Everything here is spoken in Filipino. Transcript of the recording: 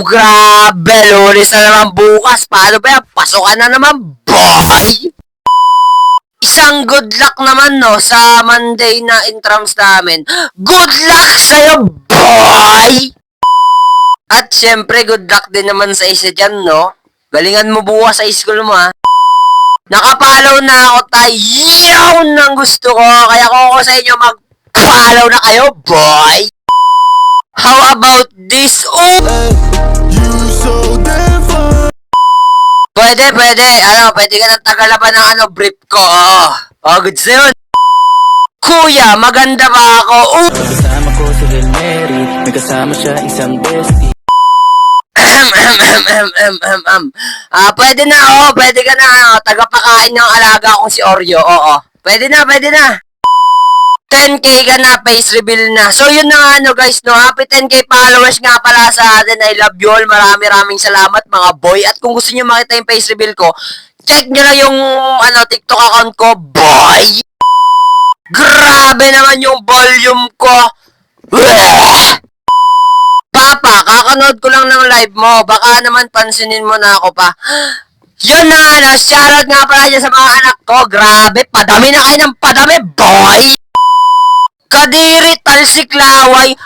Grabe, Lunes na naman bukas. Paano ba yan? Pasukan na naman, boy! Isang good luck naman, no, sa Monday na intrams namin. Good luck sa'yo, boy! At syempre, good luck din naman sa isa dyan, no? Galingan mo bukas sa school mo, ha? Nakapalaw na ako tayo. Yun ang gusto ko. Kaya kung ako sa inyo, mag-follow na kayo, boy! How about this? Oh! Pwede. Pwede ka ng tagalaban ng brief ko. Goods na yun. Kuya, maganda ba ako? Kasama ko si Hail Mary, may kasama siya isang bestie. Pwede na, pwede ka na. Tagapakain ng alaga kong si Oreo, Pwede na. 10k ka na, face reveal na. So, yun na nga, guys, no? Happy 10k followers nga pala sa atin. I love you all. Maraming salamat, mga boy. At kung gusto niyo makita yung face reveal ko, check nyo lang yung, TikTok account ko, boy! Grabe naman yung volume ko! Papa, kakanood ko lang ng live mo. Baka naman pansinin mo na ako pa. Yun na nga, shoutout nga pala dyan sa mga anak ko. Grabe, padami na kayo ng padami, boy! Kadiri, talsik, laway.